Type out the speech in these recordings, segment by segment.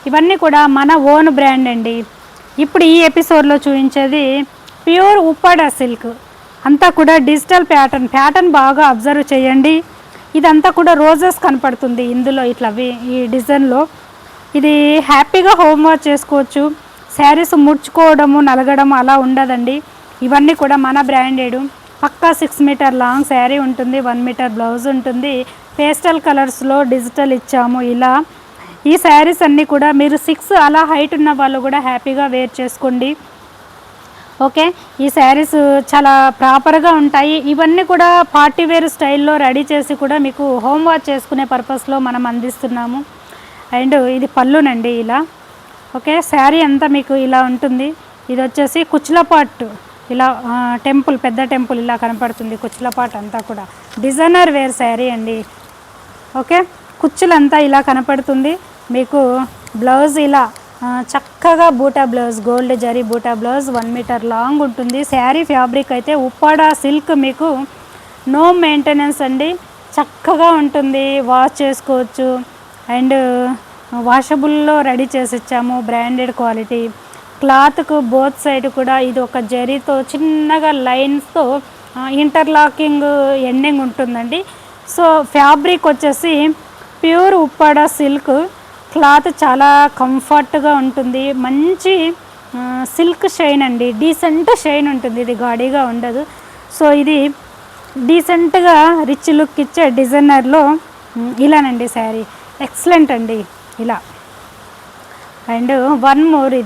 ఇవన్నీ కూడా మన ఓన్ బ్రాండ్ అండి. ఇప్పుడు ఈ ఎపిసోడ్లో చూపించేది ప్యూర్ ఉప్పాడ సిల్క్, అంతా కూడా డిజిటల్ ప్యాటర్న్ బాగా అబ్జర్వ్ చేయండి. ఇదంతా కూడా రోజెస్ కనపడుతుంది ఇందులో, ఇట్లా ఈ డిజైన్లో. ఇది హ్యాపీగా హోమ్ వాష్ చేసుకోవచ్చు. శారీస్ ముడుచుకోవడము నలగడం అలా ఉండదండి. ఇవన్నీ కూడా మన బ్రాండెడ్. పక్కా 6 మీటర్ లాంగ్ శారీ ఉంటుంది, 1 మీటర్ బ్లౌజ్ ఉంటుంది. పేస్టల్ కలర్స్లో డిజిటల్ ఇచ్చాము. ఇలా ఈ శారీస్ అన్నీ కూడా మీరు 6 అలా హైట్ ఉన్న వాళ్ళు కూడా హ్యాపీగా వేర్ చేసుకోండి. ఓకే, ఈ శారీస్ చాలా ప్రాపర్గా ఉంటాయి. ఇవన్నీ కూడా పార్టీ వేర్ స్టైల్లో రెడీ చేసి కూడా మీకు హోమ్ వాష్ చేసుకునే పర్పస్లో మనం అందిస్తున్నాము. అండ్ ఇది పళ్ళునండి ఇలా. ఓకే, శారీ అంతా మీకు ఇలా ఉంటుంది. ఇది వచ్చేసి కుచ్లపాట్, ఇలా టెంపుల్, పెద్ద టెంపుల్ ఇలా కనపడుతుంది. కుచ్లపాట్ అంతా కూడా డిజైనర్ వేర్ శారీ అండి. ఓకే, కుచ్చులంతా ఇలా కనపడుతుంది మీకు. బ్లౌజ్ ఇలా చక్కగా బూటా బ్లౌజ్, గోల్డ్ జరీ బూటా బ్లౌజ్, 1 మీటర్ లాంగ్ ఉంటుంది. శారీ ఫ్యాబ్రిక్ అయితే ఉప్పాడ సిల్క్, మీకు నో మెయింటెనెన్స్ అండి. చక్కగా ఉంటుంది, వాష్ చేసుకోవచ్చు. అండ్ వాషబుల్లో రెడీ చేసి ఇచ్చాము, బ్రాండెడ్ క్వాలిటీ. క్లాత్కు బోత్ సైడ్ కూడా ఇది ఒక జరీతో చిన్నగా లైన్స్తో ఇంటర్లాకింగ్ ఎండింగ్ ఉంటుందండి. సో ఫ్యాబ్రిక్ వచ్చేసి ప్యూర్ ఉప్పాడ సిల్క్. క్లాత్ చాలా కంఫర్ట్గా ఉంటుంది. మంచి సిల్క్ షైన్ అండి, డీసెంట్ షైన్ ఉంటుంది. ఇది గాడీగా ఉండదు. సో ఇది డీసెంట్గా రిచ్ లుక్ ఇచ్చే డిజైనర్లో ఇలానండి శారీ. ఎక్సలెంట్ అండి ఇలా. అండ్ వన్ మోర్,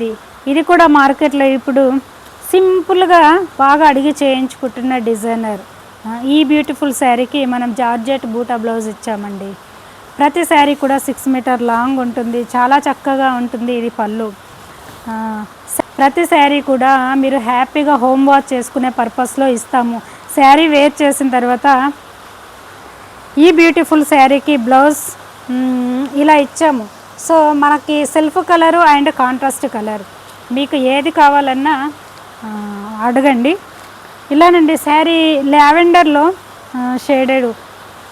ఇది కూడా మార్కెట్లో ఇప్పుడు సింపుల్గా బాగా అడిగి చేయించుకుంటున్న డిజైనర్. ఈ బ్యూటిఫుల్ శారీకి మనం జార్జెట్ బూటా బ్లౌజ్ ఇచ్చామండి. ప్రతి శారీ కూడా 6 మీటర్ లాంగ్ ఉంటుంది, చాలా చక్కగా ఉంటుంది. ఇది పళ్ళు. ప్రతి శారీ కూడా మీరు హ్యాపీగా హోమ్ వాష్ చేసుకునే పర్పస్లో ఇస్తాము. శారీ వేర్ చేసిన తర్వాత ఈ బ్యూటిఫుల్ శారీకి బ్లౌజ్ ఇలా ఇచ్చాము. సో మనకి self colour and contrast colour, మీకు ఏది కావాలన్నా అడగండి. ఇలానండి శారీ లావెండర్లో షేడెడ్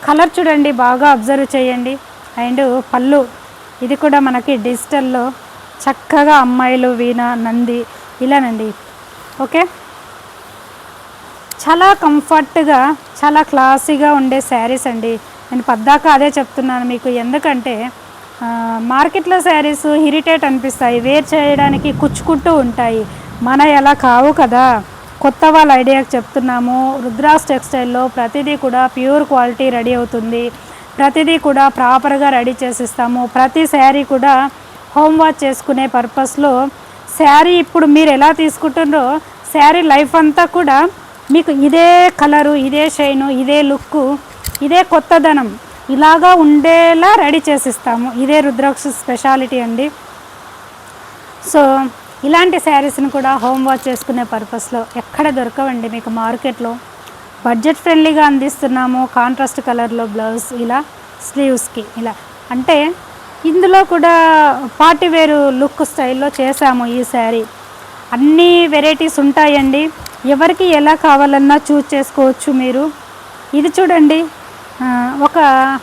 కలర్ చూడండి, బాగా అబ్జర్వ్ చేయండి. అండ్ పళ్ళు, ఇది కూడా మనకి డిజిటల్లో చక్కగా అమ్మాయిలు వీణ నంది ఇలానండి. ఓకే, చాలా కంఫర్ట్గా చాలా క్లాసీగా ఉండే శారీస్ అండి. నేను పద్దాక అదే చెప్తున్నాను మీకు. ఎందుకంటే మార్కెట్లో శారీస్ ఇరిటేట్ అనిపిస్తాయి, వేర్ చేయడానికి కుచ్చుకుంటూ ఉంటాయి. మన ఎలా కావు కదా. కొత్త వాళ్ళ ఐడియాకి చెప్తున్నాము. రుద్రాస్ టెక్స్టైల్లో ప్రతిదీ కూడా ప్యూర్ క్వాలిటీ రెడీ అవుతుంది. ప్రతిదీ కూడా ప్రాపర్గా రెడీ చేసిస్తాము. ప్రతి శారీ కూడా హోమ్ వాష్ చేసుకునే పర్పస్లో. శారీ ఇప్పుడు మీరు ఎలా తీసుకుంటున్నారో శారీ లైఫ్ అంతా కూడా మీకు ఇదే కలరు, ఇదే షైను, ఇదే లుక్కు, ఇదే కొత్తదనం ఇలాగా ఉండేలా రెడీ చేసిస్తాము. ఇదే రుద్రాక్ష స్పెషాలిటీ అండి. సో ఇలాంటి శారీస్ని కూడా హోమ్ వాష్ చేసుకునే పర్పస్లో ఎక్కడ దొరకవండి మీకు మార్కెట్లో. బడ్జెట్ ఫ్రెండ్లీగా అందిస్తున్నాము. కాంట్రాస్ట్ కలర్లో బ్లౌజ్, ఇలా స్లీవ్స్కి ఇలా. అంటే ఇందులో కూడా పార్టీ వేరు లుక్ స్టైల్లో చేసాము ఈ శారీ. అన్ని వెరైటీస్ ఉంటాయండి. ఎవరికి ఎలా కావాలన్నా చూస్ చేసుకోవచ్చు మీరు. ఇది చూడండి, ఒక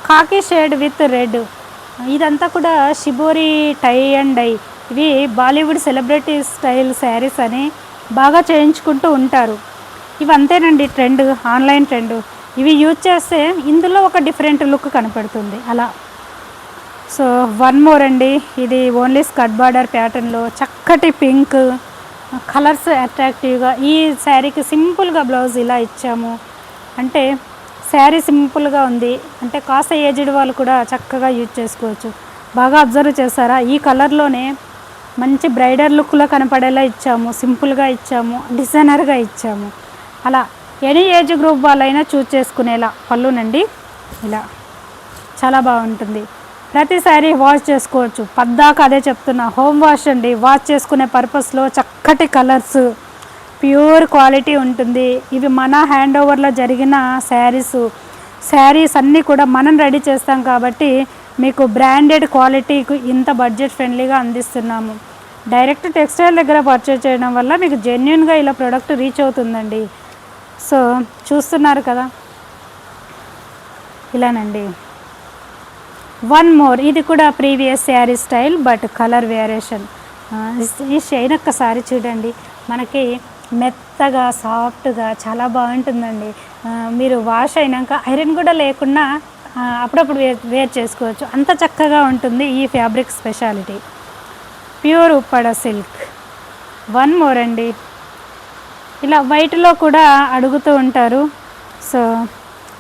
కాకి షేడ్ విత్ రెడ్. ఇదంతా కూడా షిబోరి టై అండ్ డై. ఇవి బాలీవుడ్ సెలబ్రిటీ స్టైల్ శారీస్ అని బాగా చేయించుకుంటూ ఉంటారు. ఇవి అంతేనండి ట్రెండ్, ఆన్లైన్ ట్రెండ్. ఇవి యూజ్ చేస్తే ఇందులో ఒక డిఫరెంట్ లుక్ కనపడుతుంది అలా. సో వన్ మోర్ అండి, ఇది ఓన్లీ స్కర్ట్ బార్డర్ ప్యాటర్న్లో చక్కటి పింక్ కలర్స్ అట్రాక్టివ్గా. ఈ శారీకి సింపుల్గా బ్లౌజ్ ఇలా ఇచ్చాము. అంటే శారీ సింపుల్గా ఉంది అంటే కాస్త ఏజ్డ్ వాళ్ళు కూడా చక్కగా యూజ్ చేసుకోవచ్చు. బాగా అబ్జర్వ్ చేస్తారా, ఈ కలర్లోనే మంచి బ్రైడర్ లుక్లో కనపడేలా ఇచ్చాము, సింపుల్గా ఇచ్చాము, డిజైనర్గా ఇచ్చాము. అలా ఎనీ ఏజ్ గ్రూప్ వాళ్ళైనా చూజ్ చేసుకునేలా పళ్ళునండి ఇలా. చాలా బాగుంటుంది. ప్రతి శారీ వాష్ చేసుకోవచ్చు. పద్దాక అదే చెప్తున్నా, హోమ్ వాష్ అండి. వాష్ చేసుకునే పర్పస్లో చక్కటి కలర్స్, ప్యూర్ క్వాలిటీ ఉంటుంది. ఇవి మన హ్యాండ్ ఓవర్లో జరిగిన శారీస్ అన్నీ కూడా మనం రెడీ చేస్తాం కాబట్టి మీకు బ్రాండెడ్ క్వాలిటీకి ఇంత బడ్జెట్ ఫ్రెండ్లీగా అందిస్తున్నాము. డైరెక్ట్ టెక్స్టైల్ దగ్గర పర్చేజ్ చేయడం వల్ల మీకు జెన్యున్గా ఇలా ప్రోడక్ట్ రీచ్ అవుతుందండి. సో చూస్తున్నారు కదా, ఇలానండి. వన్ మోర్, ఇది కూడా previous sari style but colour variation. ఈ షైన్ ఒక్కసారి చూడండి, మనకి మెత్తగా సాఫ్ట్గా చాలా బాగుంటుందండి. మీరు వాష్ అయినాక ఐరన్ కూడా లేకుండా అప్పుడప్పుడు వేర్ చేసుకోవచ్చు, అంత చక్కగా ఉంటుంది ఈ fabric speciality. Pure Uppada silk. One more అండి, ఇలా వైట్లో కూడా అడుగుతూ ఉంటారు. సో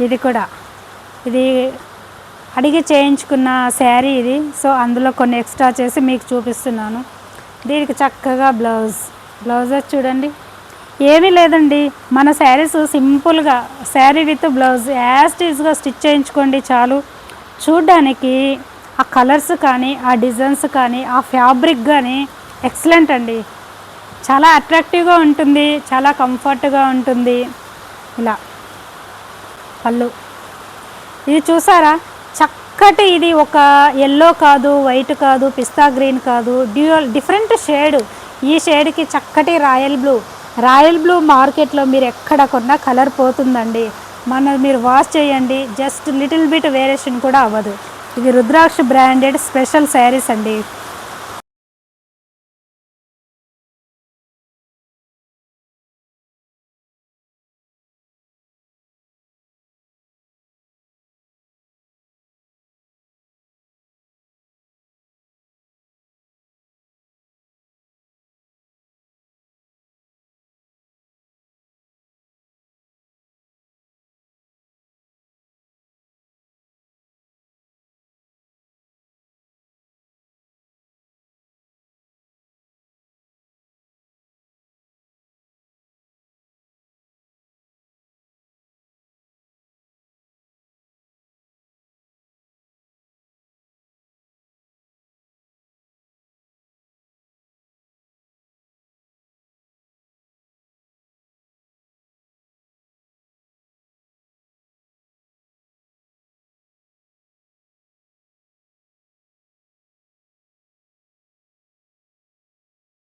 ఇది కూడా, ఇది అడిగి చేయించుకున్న శారీ ఇది. సో అందులో కొన్ని ఎక్స్ట్రా చేసి మీకు చూపిస్తున్నాను. దీనికి చక్కగా బ్లౌజెస్ చూడండి, ఏమీ లేదండి, మన శారీస్ సింపుల్గా శారీ విత్ బ్లౌజ్ యాస్టీస్గా స్టిచ్ చేయించుకోండి చాలు. చూడ్డానికి ఆ కలర్స్ కానీ, ఆ డిజైన్స్ కానీ, ఆ ఫ్యాబ్రిక్ కానీ ఎక్సలెంట్ అండి. చాలా అట్రాక్టివ్గా ఉంటుంది, చాలా కంఫర్ట్గా ఉంటుంది. ఇలా పళ్ళు ఇది చూసారా, చక్కటి, ఇది ఒక ఎల్లో కాదు, వైట్ కాదు, పిస్తా గ్రీన్ కాదు, డిఫరెంట్ షేడ్. ఈ షేడ్కి చక్కటి రాయల్ బ్లూ మార్కెట్లో మీరు ఎక్కడ కొన్నా కలర్ పోతుందండి. మీరు వాష్ చేయండి, జస్ట్ లిటిల్ బిట్ వేరియేషన్ కూడా అవ్వదు. ఇది రుద్రాక్ష బ్రాండెడ్ స్పెషల్ శారీస్ అండి.